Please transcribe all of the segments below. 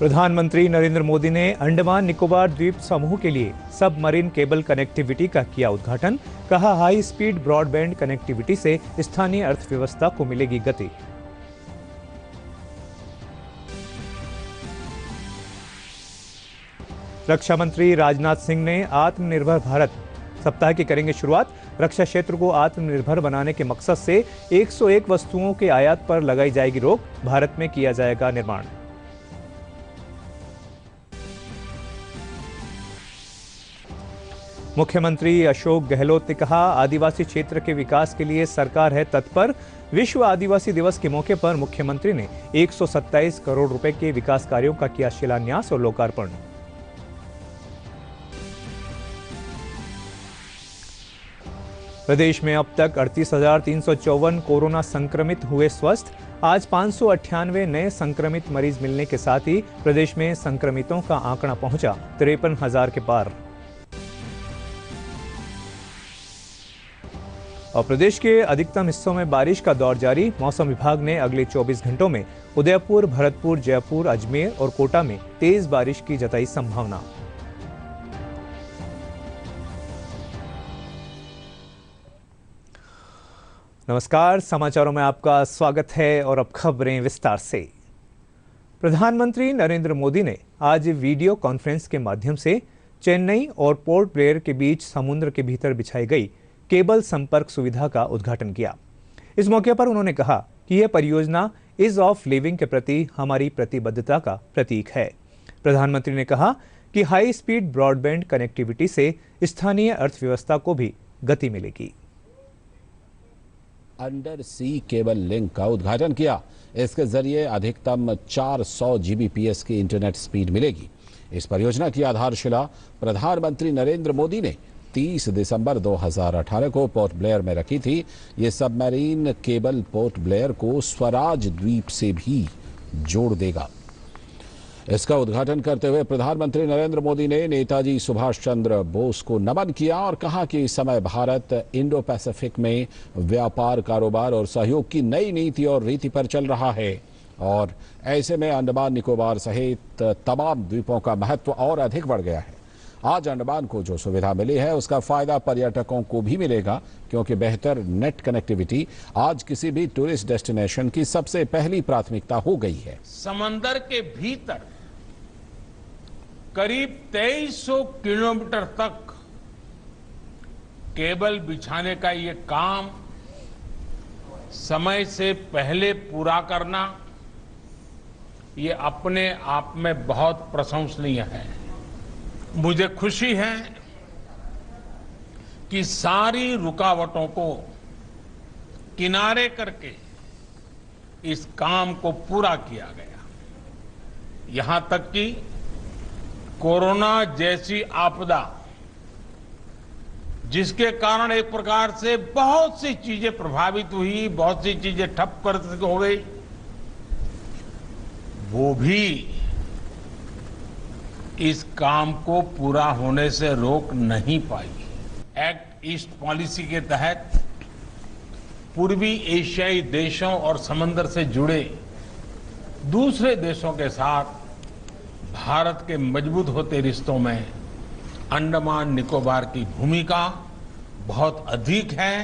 प्रधानमंत्री नरेंद्र मोदी ने अंडमान निकोबार द्वीप समूह के लिए सबमरीन केबल कनेक्टिविटी का किया उद्घाटन। कहा, हाई स्पीड ब्रॉडबैंड कनेक्टिविटी से स्थानीय अर्थव्यवस्था को मिलेगी गति। रक्षा मंत्री राजनाथ सिंह ने आत्मनिर्भर भारत सप्ताह की करेंगे शुरुआत। रक्षा क्षेत्र को आत्मनिर्भर बनाने के मकसद से 101 वस्तुओं के आयात पर लगाई जाएगी रोक। भारत में किया जाएगा निर्माण। मुख्यमंत्री अशोक गहलोत ने कहा, आदिवासी क्षेत्र के विकास के लिए सरकार है तत्पर। विश्व आदिवासी दिवस के मौके पर मुख्यमंत्री ने 127 करोड़ रुपए के विकास कार्यों का किया शिलान्यास और लोकार्पण। प्रदेश में अब तक 38,354 कोरोना संक्रमित हुए स्वस्थ। आज 598 नए संक्रमित मरीज मिलने के साथ ही प्रदेश में संक्रमितों का आंकड़ा पहुंचा 53,000 के पार। और प्रदेश के अधिकतम हिस्सों में बारिश का दौर जारी। मौसम विभाग ने अगले 24 घंटों में उदयपुर, भरतपुर, जयपुर, अजमेर और कोटा में तेज बारिश की जताई संभावना। नमस्कार, समाचारों में आपका स्वागत है और अब खबरें विस्तार से। प्रधानमंत्री नरेंद्र मोदी ने आज वीडियो कॉन्फ्रेंस के माध्यम से चेन्नई और पोर्ट ब्लेयर के बीच समुद्र के भीतर बिछाई गई केबल संपर्क सुविधा का उद्घाटन किया। इस मौके पर उन्होंने कहा कि यह परियोजना ईज ऑफ लिविंग के प्रति हमारी प्रतिबद्धता का प्रतीक है। प्रधानमंत्री ने कहा कि हाई स्पीड ब्रॉडबैंड कनेक्टिविटी से स्थानीय अर्थव्यवस्था को भी गति मिलेगी। अंडर सी केबल लिंक का उद्घाटन किया। इसके जरिए अधिकतम 400 जीबीपीएस की इंटरनेट स्पीड मिलेगी। इस परियोजना की आधारशिला प्रधानमंत्री नरेंद्र मोदी ने 30 दिसंबर 2018 को पोर्ट ब्लेयर में रखी थी। ये सबमरीन केबल पोर्ट ब्लेयर को स्वराज द्वीप से भी जोड़ देगा। इसका उद्घाटन करते हुए प्रधानमंत्री नरेंद्र मोदी ने नेताजी सुभाष चंद्र बोस को नमन किया और कहा कि इस समय भारत इंडो पैसिफिक में व्यापार, कारोबार और सहयोग की नई नीति और रीति पर चल रहा है और ऐसे में अंडमान निकोबार सहित तमाम द्वीपों का महत्व और अधिक बढ़ गया है। आज अंडमान को जो सुविधा मिली है उसका फायदा पर्यटकों को भी मिलेगा, क्योंकि बेहतर नेट कनेक्टिविटी आज किसी भी टूरिस्ट डेस्टिनेशन की सबसे पहली प्राथमिकता हो गई है। समंदर के भीतर करीब 2300 किलोमीटर तक केबल बिछाने का ये काम समय से पहले पूरा करना ये अपने आप में बहुत प्रशंसनीय है। मुझे खुशी है कि सारी रुकावटों को किनारे करके इस काम को पूरा किया गया। यहां तक कि कोरोना जैसी आपदा, जिसके कारण एक प्रकार से बहुत सी चीजें प्रभावित हुई, बहुत सी चीजें ठप कर हो गई, वो भी इस काम को पूरा होने से रोक नहीं पाई। एक्ट ईस्ट पॉलिसी के तहत पूर्वी एशियाई देशों और समंदर से जुड़े दूसरे देशों के साथ भारत के मजबूत होते रिश्तों में अंडमान निकोबार की भूमिका बहुत अधिक है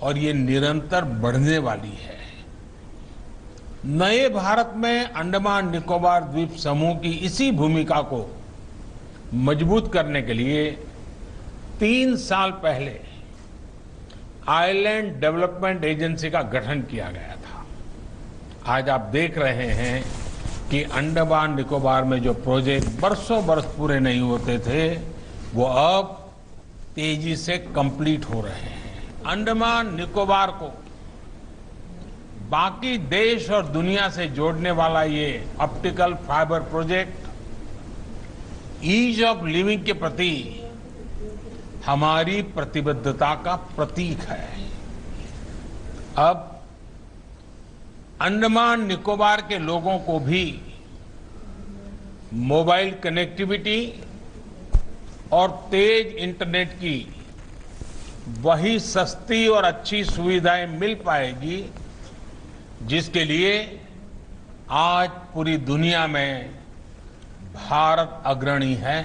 और ये निरंतर बढ़ने वाली है। नए भारत में अंडमान निकोबार द्वीप समूह की इसी भूमिका को मजबूत करने के लिए 3 साल पहले आइलैंड डेवलपमेंट एजेंसी का गठन किया गया था। आज आप देख रहे हैं कि अंडमान निकोबार में जो प्रोजेक्ट बरसों बरस पूरे नहीं होते थे, वो अब तेजी से कंप्लीट हो रहे हैं। अंडमान निकोबार को बाकी देश और दुनिया से जोड़ने वाला ये optical fibre project ease of living के प्रति हमारी प्रतिबद्धता का प्रतीक है। अब अंडमान निकोबार के लोगों को भी मोबाइल कनेक्टिविटी और तेज इंटरनेट की वही सस्ती और अच्छी सुविधाएं मिल पाएगी जिसके लिए आज पूरी दुनिया में भारत अग्रणी है।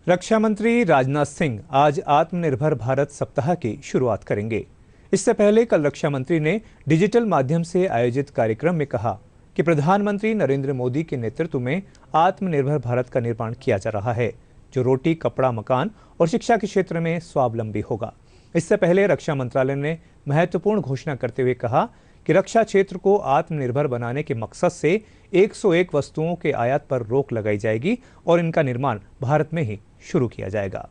रक्षा मंत्री राजनाथ सिंह आज आत्मनिर्भर भारत सप्ताह की शुरुआत करेंगे। इससे पहले कल रक्षा मंत्री ने डिजिटल माध्यम से आयोजित कार्यक्रम में कहा कि प्रधानमंत्री नरेंद्र मोदी के नेतृत्व में आत्मनिर्भर भारत का निर्माण किया जा रहा है, जो रोटी, कपड़ा, मकान और शिक्षा के क्षेत्र में स्वावलंबी होगा। इससे पहले रक्षा मंत्रालय ने महत्वपूर्ण घोषणा करते हुए कहा कि रक्षा क्षेत्र को आत्मनिर्भर बनाने के मकसद से 101 वस्तुओं के आयात पर रोक लगाई जाएगी और इनका निर्माण भारत में ही शुरू किया जाएगा।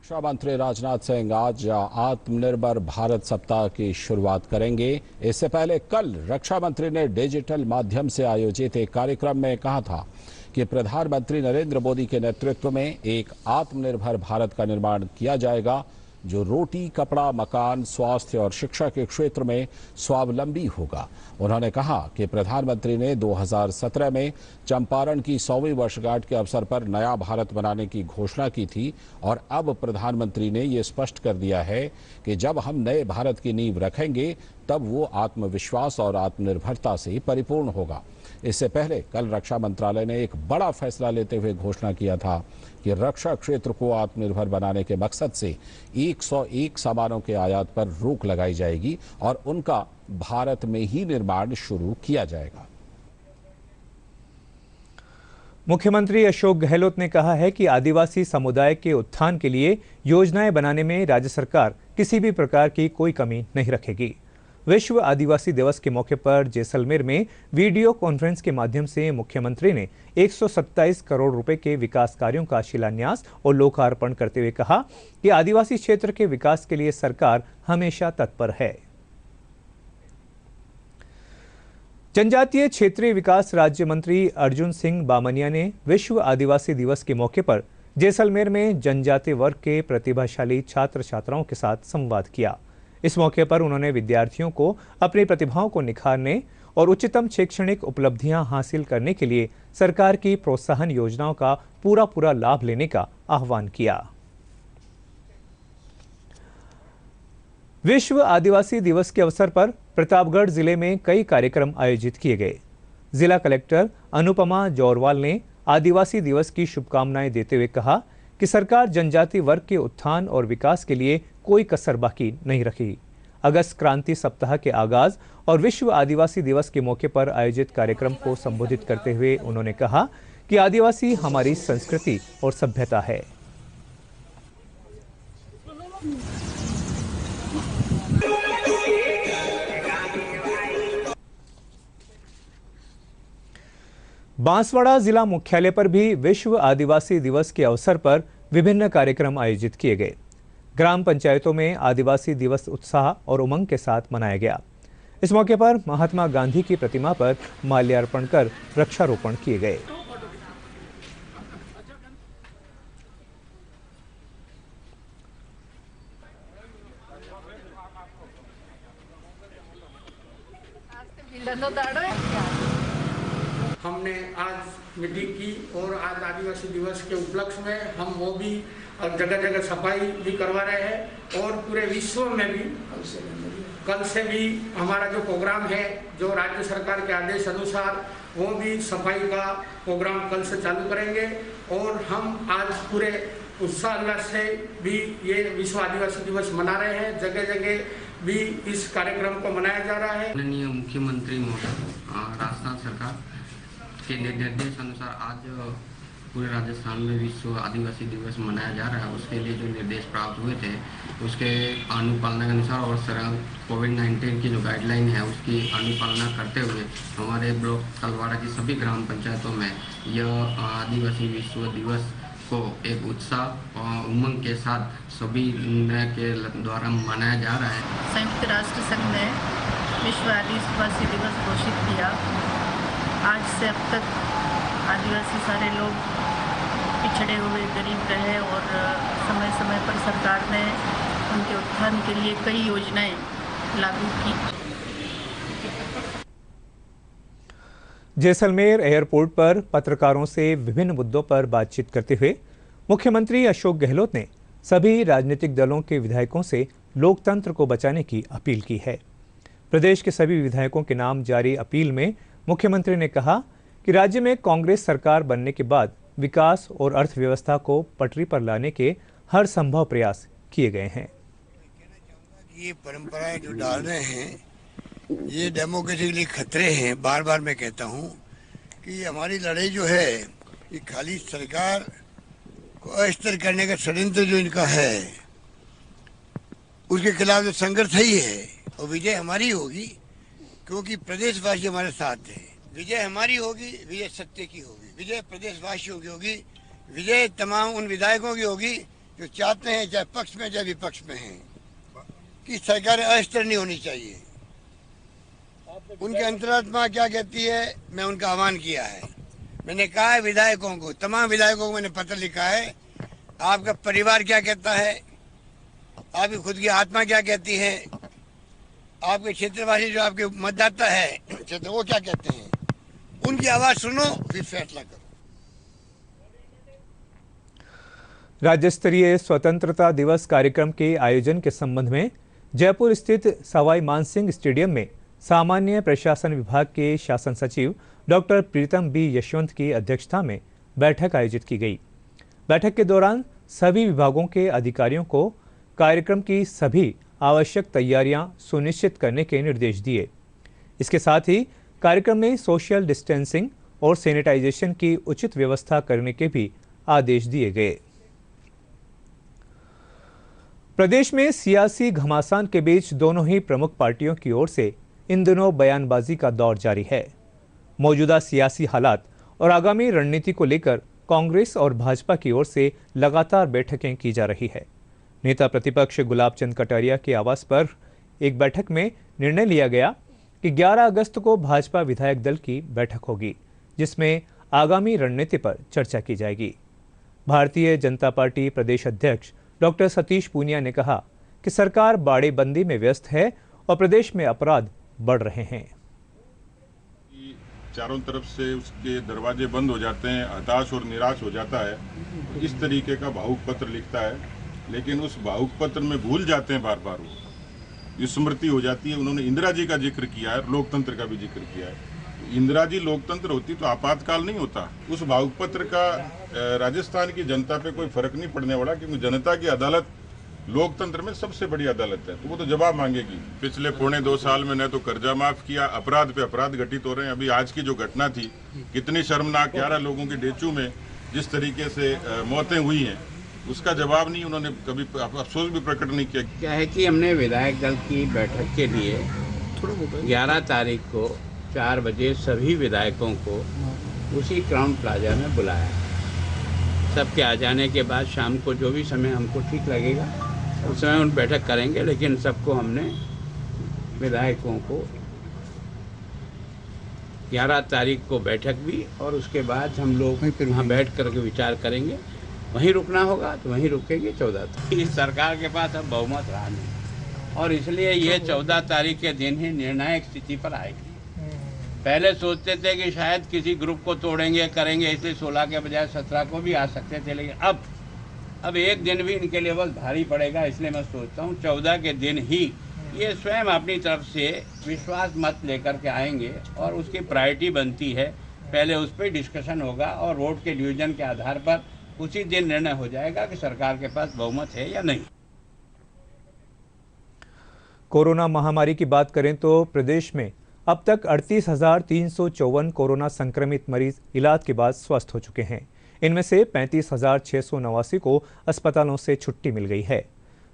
रक्षा मंत्री राजनाथ सिंह आज आत्मनिर्भर भारत सप्ताह की शुरुआत करेंगे। इससे पहले कल रक्षा मंत्री ने डिजिटल माध्यम से आयोजित एक कार्यक्रम में कहा था कि प्रधानमंत्री नरेंद्र मोदी के नेतृत्व में एक आत्मनिर्भर भारत का निर्माण किया जाएगा, जो रोटी, कपड़ा, मकान, स्वास्थ्य और शिक्षा के क्षेत्र में स्वावलंबी होगा। उन्होंने कहा कि प्रधानमंत्री ने 2017 में चंपारण की 100वीं वर्षगांठ के अवसर पर नया भारत बनाने की घोषणा की थी और अब प्रधानमंत्री ने ये स्पष्ट कर दिया है कि जब हम नए भारत की नींव रखेंगे तब वो आत्मविश्वास और आत्मनिर्भरता से परिपूर्ण होगा। इससे पहले कल रक्षा मंत्रालय ने एक बड़ा फैसला लेते हुए घोषणा किया था कि रक्षा क्षेत्र को आत्मनिर्भर बनाने के मकसद से 101 सामानों के आयात पर रोक लगाई जाएगी और उनका भारत में ही निर्माण शुरू किया जाएगा। मुख्यमंत्री अशोक गहलोत ने कहा है कि आदिवासी समुदाय के उत्थान के लिए योजनाएं बनाने में राज्य सरकार किसी भी प्रकार की कोई कमी नहीं रखेगी। विश्व आदिवासी दिवस के मौके पर जैसलमेर में वीडियो कॉन्फ्रेंस के माध्यम से मुख्यमंत्री ने 127 करोड़ रुपए के विकास कार्यों का शिलान्यास और लोकार्पण करते हुए कहा कि आदिवासी क्षेत्र के विकास के लिए सरकार हमेशा तत्पर है। जनजातीय क्षेत्रीय विकास राज्य मंत्री अर्जुन सिंह बामनिया ने विश्व आदिवासी दिवस के मौके पर जैसलमेर में जनजातीय वर्ग के प्रतिभाशाली छात्र छात्राओं के साथ संवाद किया। इस मौके पर उन्होंने विद्यार्थियों को अपनी प्रतिभाओं को निखारने और उच्चतम शैक्षणिक उपलब्धियां हासिल करने के लिए सरकार की प्रोत्साहन योजनाओं का पूरा लाभ लेने का आह्वान किया। विश्व आदिवासी दिवस के अवसर पर प्रतापगढ़ जिले में कई कार्यक्रम आयोजित किए गए। जिला कलेक्टर अनुपमा जौरवाल ने आदिवासी दिवस की शुभकामनाएं देते हुए कहा कि सरकार जनजातीय वर्ग के उत्थान और विकास के लिए कोई कसर बाकी नहीं रखी। अगस्त क्रांति सप्ताह के आगाज और विश्व आदिवासी दिवस के मौके पर आयोजित कार्यक्रम को संबोधित करते हुए उन्होंने कहा कि आदिवासी हमारी संस्कृति और सभ्यता है। बांसवाड़ा जिला मुख्यालय पर भी विश्व आदिवासी दिवस के अवसर पर विभिन्न कार्यक्रम आयोजित किए गए। ग्राम पंचायतों में आदिवासी दिवस उत्साह और उमंग के साथ मनाया गया। इस मौके पर महात्मा गांधी की प्रतिमा पर माल्यार्पण कर वृक्षारोपण किए गए। हमने आज मीटिंग की और आज आदिवासी दिवस के उपलक्ष्य में हम वो भी जगह जगह सफाई भी करवा रहे हैं और पूरे विश्व में भी कल से भी हमारा जो प्रोग्राम है, जो राज्य सरकार के आदेश अनुसार, वो भी सफाई का प्रोग्राम कल से चालू करेंगे और हम आज पूरे उत्साह उल्लास से भी ये विश्व आदिवासी दिवस मना रहे हैं। जगह जगह भी इस कार्यक्रम को मनाया जा रहा है। माननीय मुख्यमंत्री राजस्थान सरकार के निर्देश अनुसार आज पूरे राजस्थान में विश्व आदिवासी दिवस मनाया जा रहा है। उसके लिए जो निर्देश प्राप्त हुए थे उसके अनुपालना के अनुसार और कोविड-19 की जो गाइडलाइन है उसकी अनुपालना करते हुए हमारे ब्लॉक तलवाड़ा की सभी ग्राम पंचायतों में यह आदिवासी विश्व दिवस को एक उत्साह और उमंग के साथ सभी के द्वारा मनाया जा रहा है। संयुक्त राष्ट्र संघ ने विश्व आदिवासी दिवस घोषित किया। आज से अब तक आदिवासी सारे लोग पिछड़े हुए, गरीब रहे और समय समय पर सरकार ने उनके उत्थान के लिए कई योजनाएं लागू की। जैसलमेर एयरपोर्ट पर पत्रकारों से विभिन्न मुद्दों पर बातचीत करते हुए मुख्यमंत्री अशोक गहलोत ने सभी राजनीतिक दलों के विधायकों से लोकतंत्र को बचाने की अपील की है। प्रदेश के सभी विधायकों के नाम जारी अपील में मुख्यमंत्री ने कहा कि राज्य में कांग्रेस सरकार बनने के बाद विकास और अर्थव्यवस्था को पटरी पर लाने के हर संभव प्रयास किए गए हैं। ये परंपराएं जो डाल रहे हैं ये डेमोक्रेसी के लिए खतरे हैं। बार बार मैं कहता हूं कि हमारी लड़ाई जो है ये खाली सरकार को अस्थिर करने का षड्यंत्र जो इनका है उसके खिलाफ जो संघर्ष ही है और विजय हमारी होगी, क्योंकि प्रदेशवासी हमारे साथ हैं। विजय हमारी होगी, विजय सत्य की होगी, विजय प्रदेशवासियों की होगी, विजय तमाम उन विधायकों की होगी जो चाहते हैं, चाहे पक्ष में चाहे विपक्ष में हैं, कि सरकार अस्थिर नहीं होनी चाहिए। उनकी अंतरात्मा क्या कहती है, मैं उनका आह्वान किया है। मैंने कहा है विधायकों को, तमाम विधायकों को मैंने पत्र लिखा है, आपका परिवार क्या कहता है, आपकी खुद की आत्मा क्या कहती है, आपके क्षेत्रवासी जो आपके मतदाता है क्षेत्र वो क्या कहते हैं, उनकी आवाज सुनो फिर फैसला करो। राज्य स्तरीय स्वतंत्रता दिवस कार्यक्रम के आयोजन के संबंध में जयपुर स्थित सवाई मानसिंह स्टेडियम में सामान्य प्रशासन विभाग के शासन सचिव डॉक्टर प्रीतम बी यशवंत की अध्यक्षता में बैठक आयोजित की गई। बैठक के दौरान सभी विभागों के अधिकारियों को कार्यक्रम की सभी आवश्यक तैयारियां सुनिश्चित करने के निर्देश दिए। इसके साथ ही कार्यक्रम में सोशल डिस्टेंसिंग और सैनिटाइजेशन की उचित व्यवस्था करने के भी आदेश दिए गए। प्रदेश में सियासी घमासान के बीच दोनों ही प्रमुख पार्टियों की ओर से इन दिनों बयानबाजी का दौर जारी है। मौजूदा सियासी हालात और आगामी रणनीति को लेकर कांग्रेस और भाजपा की ओर से लगातार बैठकें की जा रही है। नेता प्रतिपक्ष गुलाब चंद कटारिया के आवास पर एक बैठक में निर्णय लिया गया कि 11 अगस्त को भाजपा विधायक दल की बैठक होगी, जिसमें आगामी रणनीति पर चर्चा की जाएगी। भारतीय जनता पार्टी प्रदेश अध्यक्ष डॉक्टर सतीश पूनिया ने कहा कि सरकार बाड़ेबंदी में व्यस्त है और प्रदेश में अपराध बढ़ रहे हैं। चारों तरफ से उसके दरवाजे बंद हो जाते हैं, हताश और निराश हो जाता है, तो इस तरीके का भावुक पत्र लिखता है, लेकिन उस भावुक पत्र में भूल जाते हैं, बार बार वो विस्मृति हो जाती है। उन्होंने इंदिरा जी का जिक्र किया है, लोकतंत्र का भी जिक्र किया है। इंदिरा जी लोकतंत्र होती तो आपातकाल नहीं होता। उस भावुक पत्र का राजस्थान की जनता पे कोई फर्क नहीं पड़ने वाला, क्योंकि जनता की अदालत लोकतंत्र में सबसे बड़ी अदालत है, तो वो तो जवाब मांगेगी। पिछले 2.25 साल में न तो कर्जा माफ किया, अपराध पे अपराध घटित हो रहे हैं। अभी आज की जो घटना थी कितनी शर्मनाक, 11 लोगों के डेचू में जिस तरीके से मौतें हुई हैं, उसका जवाब नहीं, उन्होंने कभी अफसोस भी प्रकट नहीं किया। क्या है कि हमने विधायक दल की बैठक के लिए 11 तारीख को 4 बजे सभी विधायकों को उसी क्राउन प्लाजा में बुलाया। सबके आ जाने के बाद शाम को जो भी समय हमको ठीक लगेगा उस समय उन बैठक करेंगे, लेकिन सबको हमने विधायकों को 11 तारीख को बैठक भी, और उसके बाद हम लोग वहाँ बैठ करके विचार करेंगे। वहीं रुकना होगा तो वहीं रुकेंगे। 14 तारीख सरकार के पास अब बहुमत रहा नहीं, और इसलिए ये 14 तारीख के दिन ही निर्णायक स्थिति पर आएगी। पहले सोचते थे कि शायद किसी ग्रुप को तोड़ेंगे करेंगे, इसलिए 16 के बजाय 17 को भी आ सकते थे, लेकिन अब एक दिन भी इनके लिए बस भारी पड़ेगा। इसलिए मैं सोचता हूँ 14 के दिन ही ये स्वयं अपनी तरफ से विश्वास मत लेकर के आएंगे, और उसकी प्रायोरिटी बनती है पहले उस पर डिस्कशन होगा, और वोट के डिवीजन के आधार पर उसी दिन निर्णय हो जाएगा कि सरकार के पास बहुमत है या नहीं। कोरोना महामारी की बात करें तो प्रदेश में अब तक 38,354 कोरोना संक्रमित मरीज इलाज के बाद स्वस्थ हो चुके हैं। इनमें से 35,689 को अस्पतालों से छुट्टी मिल गई है।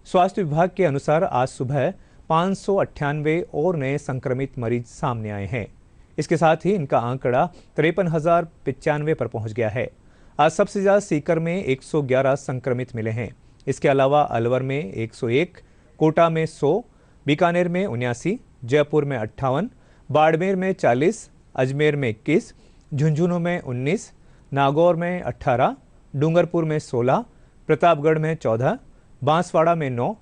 स्वास्थ्य विभाग के अनुसार आज सुबह 598 और नए संक्रमित मरीज सामने आए हैं। इसके साथ ही इनका आंकड़ा 53,095 पर पहुंच गया है। आज सबसे ज्यादा सीकर में 111 संक्रमित मिले हैं। इसके अलावा अलवर में 101, कोटा में 100, बीकानेर में 79, जयपुर में 58, बाड़मेर में 40, अजमेर में 21, झुंझुनू में 19, नागौर में 18, डूंगरपुर में 16, प्रतापगढ़ में 14, बांसवाड़ा में 9,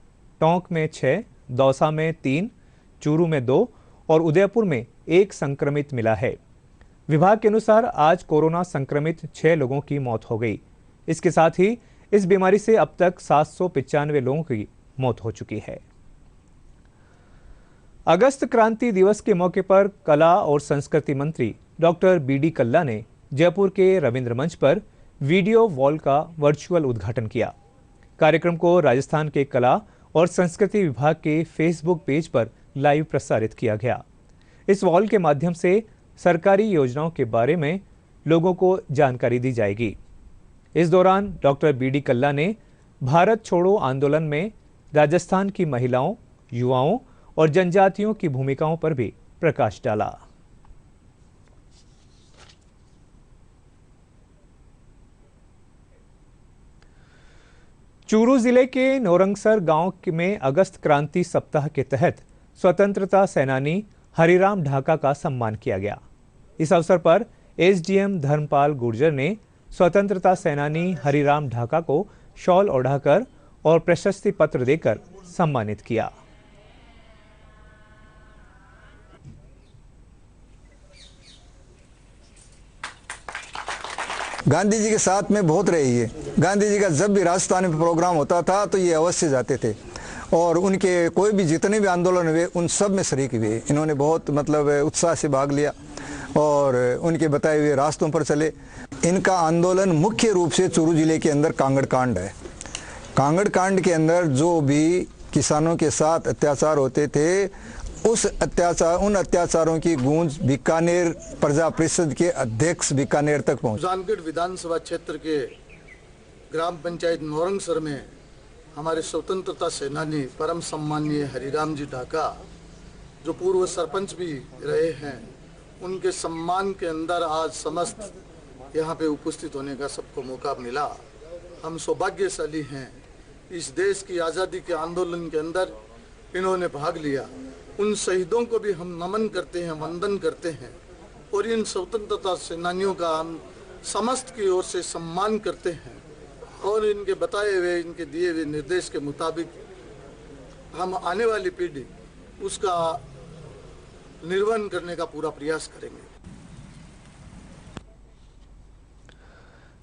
टोंक में 6, दौसा में 3, चूरू में 2 और उदयपुर में 1 संक्रमित मिला है। विभाग के अनुसार आज कोरोना संक्रमित 6 लोगों की मौत हो गई। इसके साथ ही इस बीमारी से अब तक 795 लोगों की मौत हो चुकी है। अगस्त क्रांति दिवस के मौके पर कला और संस्कृति मंत्री डॉक्टर बी.डी. कल्ला ने जयपुर के रविंद्र मंच पर वीडियो वॉल का वर्चुअल उद्घाटन किया। कार्यक्रम को राजस्थान के कला और संस्कृति विभाग के फेसबुक पेज पर लाइव प्रसारित किया गया। इस वॉल के माध्यम से सरकारी योजनाओं के बारे में लोगों को जानकारी दी जाएगी। इस दौरान डॉक्टर बी.डी. कल्ला ने भारत छोड़ो आंदोलन में राजस्थान की महिलाओं, युवाओं और जनजातियों की भूमिकाओं पर भी प्रकाश डाला। चूरू जिले के नौरंगसर गांव में अगस्त क्रांति सप्ताह के तहत स्वतंत्रता सेनानी हरिराम ढाका का सम्मान किया गया। इस अवसर पर एसडीएम धर्मपाल गुर्जर ने स्वतंत्रता सेनानी हरिराम ढाका को शॉल ओढ़ाकर और प्रशस्ति पत्र देकर सम्मानित किया। गांधी जी के साथ में बहुत रही है। गांधी जी का जब भी राजस्थान में प्रोग्राम होता था तो ये अवश्य जाते थे और उनके कोई भी जितने भी आंदोलन हुए उन सब में शरीक हुए। इन्होंने बहुत उत्साह से भाग लिया और उनके बताए हुए रास्तों पर चले। इनका आंदोलन मुख्य रूप से चूरू जिले के अंदर कांगड़ कांड है। कांगड़ कांड के अंदर जो भी किसानों के साथ अत्याचार होते थे उन अत्याचारों की गूंज बीकानेर प्रजा परिषद के अध्यक्ष बीकानेर तक पहुंची। जानगढ़ विधानसभा क्षेत्र के ग्राम पंचायत नौरंगसर में हमारे स्वतंत्रता सेनानी परम सम्मानीय हरिराम जी ढाका जो पूर्व सरपंच भी रहे हैं, उनके सम्मान के अंदर आज समस्त यहाँ पे उपस्थित होने का सबको मौका मिला। हम सौभाग्यशाली हैं। इस देश की आज़ादी के आंदोलन के अंदर इन्होंने भाग लिया। उन शहीदों को भी हम नमन करते हैं, वंदन करते हैं और इन स्वतंत्रता सेनानियों का हम समस्त की ओर से सम्मान करते हैं और इनके बताए हुए, इनके दिए हुए निर्देश के मुताबिक हम आने वाली पीढ़ी उसका निर्वहन करने का पूरा प्रयास करेंगे।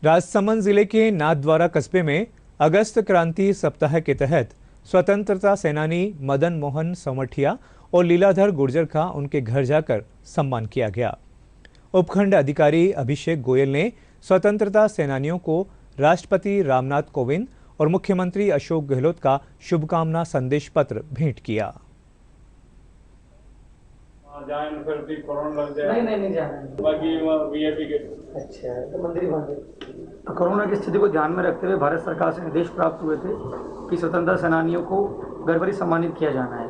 राजसमंद जिले के नाथद्वारा कस्बे में अगस्त क्रांति सप्ताह के तहत स्वतंत्रता सेनानी मदन मोहन समठिया और लीलाधर गुर्जर का उनके घर जाकर सम्मान किया गया। उपखंड अधिकारी अभिषेक गोयल ने स्वतंत्रता सेनानियों को राष्ट्रपति रामनाथ कोविंद और मुख्यमंत्री अशोक गहलोत का शुभकामना संदेश पत्र भेंट किया। अच्छा, तो मंदिर कोरोना की स्थिति को ध्यान में रखते हुए भारत सरकार से निर्देश प्राप्त हुए थे कि स्वतंत्रता सेनानियों को गड़बड़ी सम्मानित किया जाना है।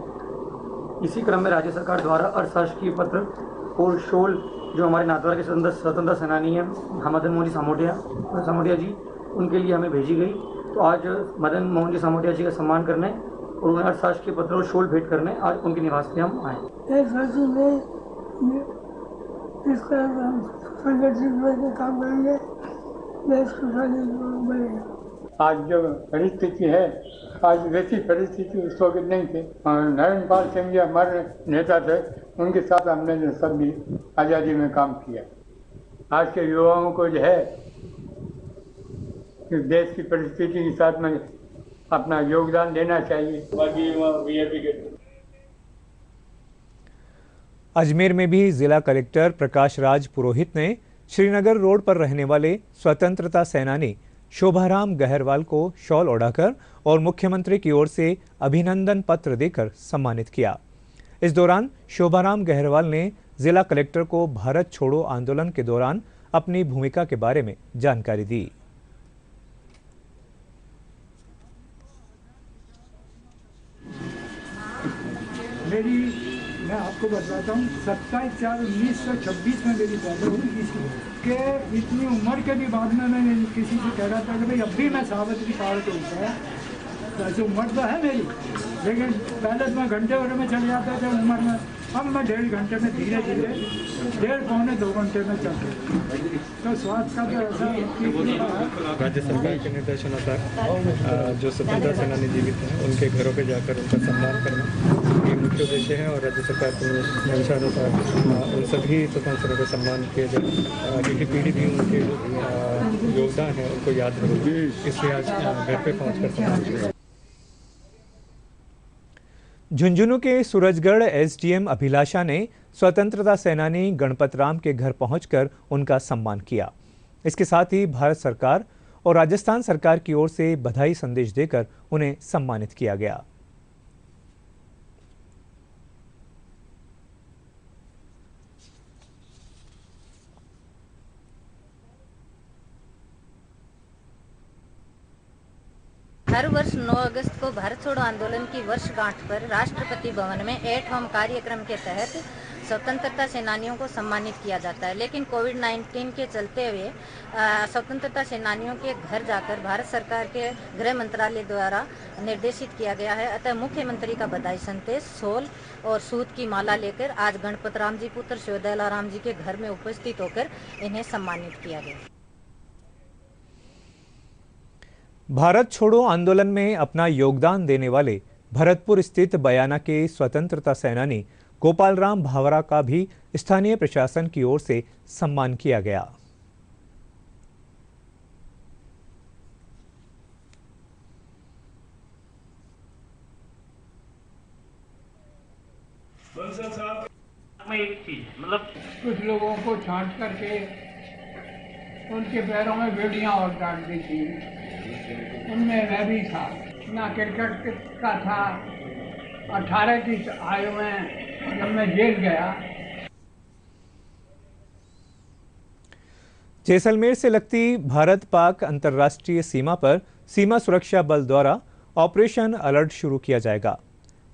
इसी क्रम में राज्य सरकार द्वारा अर्थशास्त्रीय पत्र और शॉल जो हमारे नाथद्वारा के स्वतंत्रता सेनानी हैं मदन मोहन जी सामोटिया जी, उनके लिए हमें भेजी गई। तो आज मदन मोहन जी सामोटिया जी का सम्मान करने और उन्हें अर्थशास्त्रीय पत्र और शॉल भेंट करने आज उनके निवास पे हम आए। आज जो परिस्थिति है, आज वैसी परिस्थिति उस वक्त नहीं थी। नरेंद्र पाल सिंह जी हमारे नेता थे, उनके साथ हमने जो सब भी आज़ादी में काम किया। आज के युवाओं को जो है देश की परिस्थिति के साथ में अपना योगदान देना चाहिए। अजमेर में भी जिला कलेक्टर प्रकाश राज पुरोहित ने श्रीनगर रोड पर रहने वाले स्वतंत्रता सेनानी शोभाराम गहरवाल को शॉल ओढ़ाकर और मुख्यमंत्री की ओर से अभिनंदन पत्र देकर सम्मानित किया। इस दौरान शोभाराम गहरवाल ने जिला कलेक्टर को भारत छोड़ो आंदोलन के दौरान अपनी भूमिका के बारे में जानकारी दी। मैं आपको बताता हूँ 27/4/1926 में मेरी पैदा हुई कि इतनी उम्र के भी बाद में मैं किसी से कह रहा था कि भाई अब भी मैं सावित्री पहाड़ के ऊपर है। वैसे उम्र तो है मेरी, लेकिन पहले तो मैं घंटे भर में चल जाता था उम्र में। अब मैं 1.5 घंटे में धीरे धीरे 1.5-2 घंटे में चल रहा। तो स्वास्थ्य का तो ऐसा राज्य सरकार के निर्देशानुसार जो स्वतंत्रता सेनानी जीवित हैं उनके घरों पे जाकर उनका सम्मान करना ये मुख्य उद्देश्य है और राज्य सरकार के निर्देशानुसार उन सभी स्वतंत्रता को सम्मान किया जाए क्योंकि पीढ़ी भी उनके योगदान है उनको याद रखेगी, इसलिए आज घर पे पहुँच कर सम्मान किया। झुंझुनू के सूरजगढ़ एसडीएम अभिलाषा ने स्वतंत्रता सेनानी गणपत राम के घर पहुंचकर उनका सम्मान किया। इसके साथ ही भारत सरकार और राजस्थान सरकार की ओर से बधाई संदेश देकर उन्हें सम्मानित किया गया। हर वर्ष 9 अगस्त को भारत छोड़ो आंदोलन की वर्षगांठ पर राष्ट्रपति भवन में एट होम कार्यक्रम के तहत स्वतंत्रता सेनानियों को सम्मानित किया जाता है, लेकिन कोविड-19 के चलते हुए स्वतंत्रता सेनानियों के घर जाकर भारत सरकार के गृह मंत्रालय द्वारा निर्देशित किया गया है। अतः मुख्यमंत्री का बधाई संदेश शॉल और सूत की माला लेकर आज गणपत राम जी पुत्र शिवदयालाराम जी के घर में उपस्थित होकर इन्हें सम्मानित किया गया। भारत छोड़ो आंदोलन में अपना योगदान देने वाले भरतपुर स्थित बयाना के स्वतंत्रता सेनानी गोपाल राम भावरा का भी स्थानीय प्रशासन की ओर से सम्मान किया गया। एक चीज मतलब कुछ लोगों को छांट करके उनके पैरों में बेड़ियां और डाल दी थी, उनमें मैं भी था। ना क्रिकेट का था। 18 की आयु में जब मैं जेल गया। जैसलमेर से लगती भारत पाक अंतर्राष्ट्रीय सीमा पर सीमा सुरक्षा बल द्वारा ऑपरेशन अलर्ट शुरू किया जाएगा।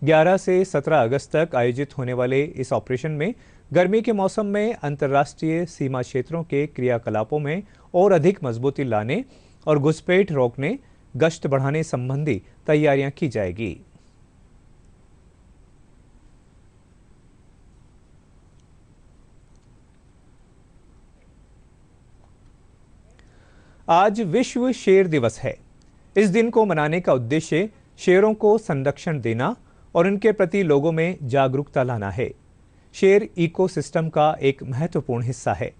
11 से 17 अगस्त तक आयोजित होने वाले इस ऑपरेशन में गर्मी के मौसम में अंतर्राष्ट्रीय सीमा क्षेत्रों के क्रियाकलापों में और अधिक मजबूती लाने और घुसपैठ रोकने, गश्त बढ़ाने संबंधी तैयारियां की जाएगी। आज विश्व शेर दिवस है। इस दिन को मनाने का उद्देश्य शेरों को संरक्षण देना और इनके प्रति लोगों में जागरूकता लाना है। शेर इकोसिस्टम का एक महत्वपूर्ण हिस्सा है।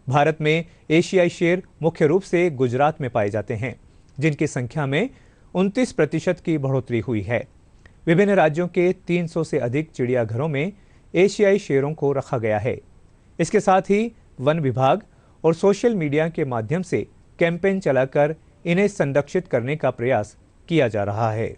भारत में एशियाई शेर मुख्य रूप से गुजरात में पाए जाते हैं, जिनकी संख्या में 29% की बढ़ोतरी हुई है। विभिन्न राज्यों के 300 से अधिक चिड़ियाघरों में एशियाई शेरों को रखा गया है। इसके साथ ही वन विभाग और सोशल मीडिया के माध्यम से कैंपेन चलाकर इन्हें संरक्षित करने का प्रयास किया जा रहा है।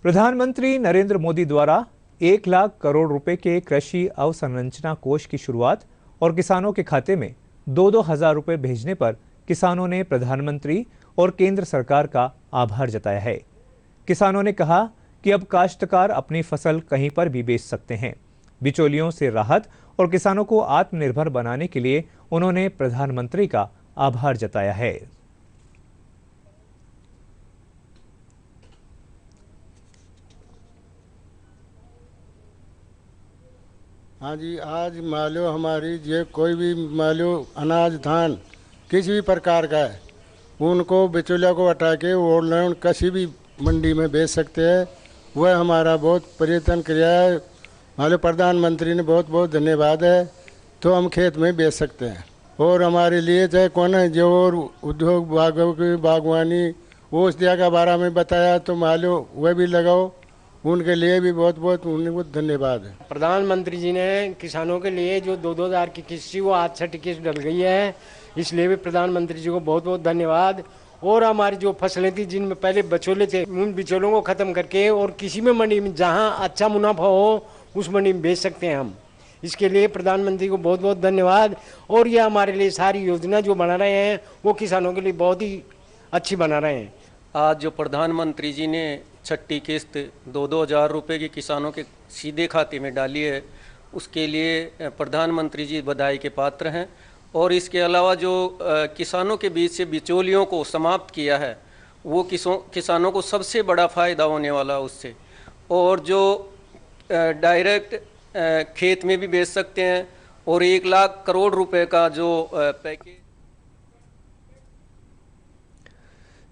प्रधानमंत्री नरेंद्र मोदी द्वारा 1 लाख करोड़ रुपए के कृषि अवसंरचना कोष की शुरुआत और किसानों के खाते में 2-2 हजार रुपए भेजने पर किसानों ने प्रधानमंत्री और केंद्र सरकार का आभार जताया है। किसानों ने कहा कि अब काश्तकार अपनी फसल कहीं पर भी बेच सकते हैं। बिचौलियों से राहत और किसानों को आत्मनिर्भर बनाने के लिए उन्होंने प्रधानमंत्री का आभार जताया है। हाँ जी, आज मान लो हमारी ये कोई भी मान लो अनाज धान किसी भी प्रकार का है, उनको बिचौलिया को हटा के ऑनलाइन किसी भी मंडी में बेच सकते हैं। वह हमारा बहुत प्रयत्न किया है। मान लो प्रधानमंत्री ने बहुत बहुत धन्यवाद है, तो हम खेत में बेच सकते हैं। और हमारे लिए चाहे कौन है जो और उद्योग बागों की बागवानी औषधिया के बारे में बताया, तो मान लो वह भी लगाओ, उनके लिए भी बहुत बहुत उनको धन्यवाद है। प्रधानमंत्री जी ने किसानों के लिए जो 2-2 हजार की किस्त थी वो आज 6 किस्त डल गई है, इसलिए भी प्रधानमंत्री जी को बहुत बहुत धन्यवाद। और हमारी जो फसलें थी जिनमें पहले बिचौले थे, उन बिचौलों को खत्म करके और किसी में मंडी में जहां अच्छा मुनाफा हो उस मंडी में बेच सकते हैं हम। इसके लिए प्रधानमंत्री को बहुत बहुत धन्यवाद। और ये हमारे लिए सारी योजना जो बना रहे हैं वो किसानों के लिए बहुत ही अच्छी बना रहे हैं। आज जो प्रधानमंत्री जी ने 6ठी किस्त 2-2 हजार रुपये की किसानों के सीधे खाते में डाली है, उसके लिए प्रधानमंत्री जी बधाई के पात्र हैं। और इसके अलावा जो किसानों के बीच से बिचौलियों को समाप्त किया है, वो किसानों को सबसे बड़ा फ़ायदा होने वाला उससे। और जो डायरेक्ट खेत में भी बेच सकते हैं। और 1 लाख करोड़ रुपए का जो पैकेज।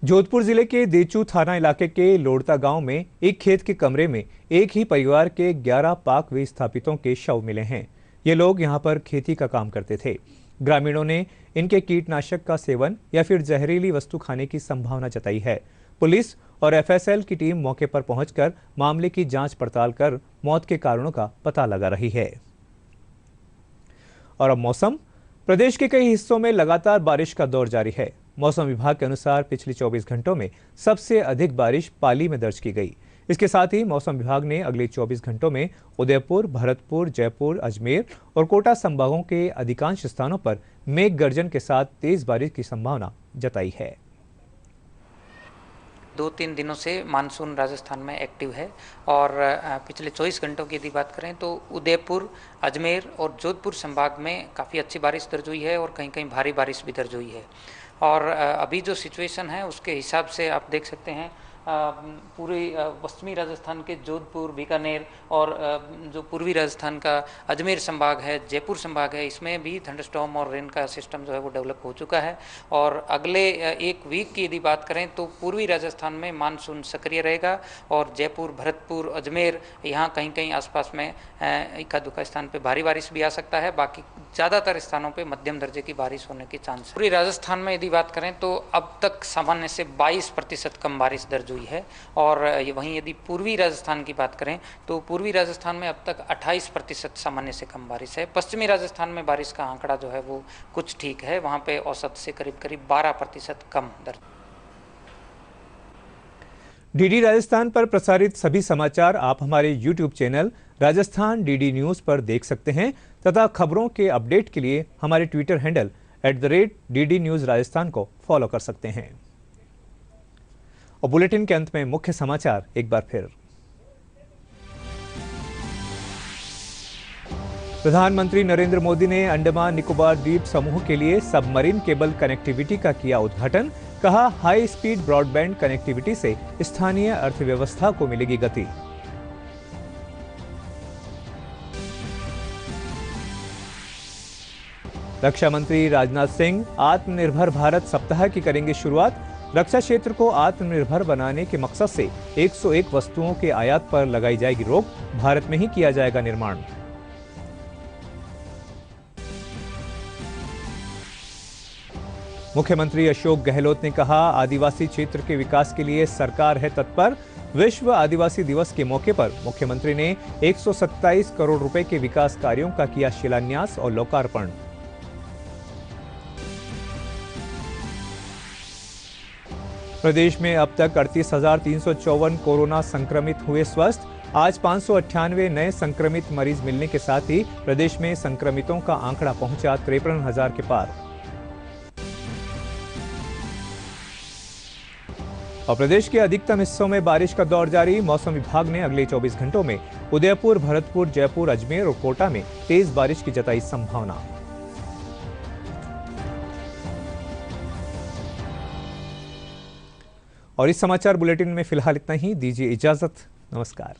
जोधपुर जिले के देचू थाना इलाके के लोड़ता गांव में एक खेत के कमरे में एक ही परिवार के 11 पाक विस्थापितों के शव मिले हैं। ये लोग यहां पर खेती का काम करते थे। ग्रामीणों ने इनके कीटनाशक का सेवन या फिर जहरीली वस्तु खाने की संभावना जताई है। पुलिस और एफएसएल की टीम मौके पर पहुंचकर मामले की जांच पड़ताल कर मौत के कारणों का पता लगा रही है। और अब मौसम। प्रदेश के कई हिस्सों में लगातार बारिश का दौर जारी है। मौसम विभाग के अनुसार पिछले 24 घंटों में सबसे अधिक बारिश पाली में दर्ज की गई। इसके साथ ही मौसम विभाग ने अगले 24 घंटों में उदयपुर, भरतपुर, जयपुर, अजमेर और कोटा संभागों के अधिकांश स्थानों पर मेघ गर्जन के साथ तेज बारिश की संभावना जताई है। 2-3 दिनों से मानसून राजस्थान में एक्टिव है और पिछले 24 घंटों की यदि बात करें तो उदयपुर, अजमेर और जोधपुर संभाग में काफ़ी अच्छी बारिश दर्ज हुई है और कहीं कहीं भारी बारिश भी दर्ज हुई है। और अभी जो सिचुएशन है उसके हिसाब से आप देख सकते हैं पूरे पश्चिमी राजस्थान के जोधपुर, बीकानेर और जो पूर्वी राजस्थान का अजमेर संभाग है, जयपुर संभाग है, इसमें भी थंडरस्टॉर्म और रेन का सिस्टम जो है वो डेवलप हो चुका है। और अगले एक वीक की यदि बात करें तो पूर्वी राजस्थान में मानसून सक्रिय रहेगा और जयपुर, भरतपुर, अजमेर यहाँ कहीं कहीं आसपास में इक्का दुक्का स्थान पे भारी बारिश भी आ सकता है। बाकी ज़्यादातर स्थानों पे मध्यम दर्जे की बारिश होने के चांस है। पूरी राजस्थान में यदि बात करें तो अब तक सामान्य से 22% कम बारिश दर्ज हुई है। और वहीं यदि पूर्वी राजस्थान की बात करें तो पूर्वी राजस्थान में अब तक 28% सामान्य से कम बारिश है। पश्चिमी राजस्थान में बारिश का आंकड़ा जो है वो कुछ ठीक है, वहाँ पे औसत से करीब 12% कम दर्ज। डीडी राजस्थान पर प्रसारित सभी समाचार आप हमारे YouTube channel Rajasthan DD news पर देख सकते हैं तथा खबरों के अपडेट के लिए हमारे Twitter handle @DD News Rajasthan को फॉलो कर सकते हैं। और बुलेटिन के अंत में मुख्य समाचार एक बार फिर। प्रधानमंत्री नरेंद्र मोदी ने अंडमान निकोबार द्वीप समूह के लिए सबमरीन केबल कनेक्टिविटी का किया उद्घाटन। कहा, हाई स्पीड ब्रॉडबैंड कनेक्टिविटी से स्थानीय अर्थव्यवस्था को मिलेगी गति। रक्षा मंत्री राजनाथ सिंह आत्मनिर्भर भारत सप्ताह की करेंगे शुरुआत। रक्षा क्षेत्र को आत्मनिर्भर बनाने के मकसद से 101 वस्तुओं के आयात पर लगाई जाएगी रोक। भारत में ही किया जाएगा निर्माण। मुख्यमंत्री अशोक गहलोत ने कहा, आदिवासी क्षेत्र के विकास के लिए सरकार है तत्पर। विश्व आदिवासी दिवस के मौके पर मुख्यमंत्री ने 127 करोड़ रुपए के विकास कार्यों का किया शिलान्यास और लोकार्पण। प्रदेश में अब तक 38,354 कोरोना संक्रमित हुए स्वस्थ। आज 598 नए संक्रमित मरीज मिलने के साथ ही प्रदेश में संक्रमितों का आंकड़ा पहुंचा 53,000 के पार। और प्रदेश के अधिकतम हिस्सों में बारिश का दौर जारी। मौसम विभाग ने अगले 24 घंटों में उदयपुर, भरतपुर, जयपुर, अजमेर और कोटा में तेज बारिश की जताई संभावना। और इस समाचार बुलेटिन में फिलहाल इतना ही। दीजिए इजाजत। नमस्कार।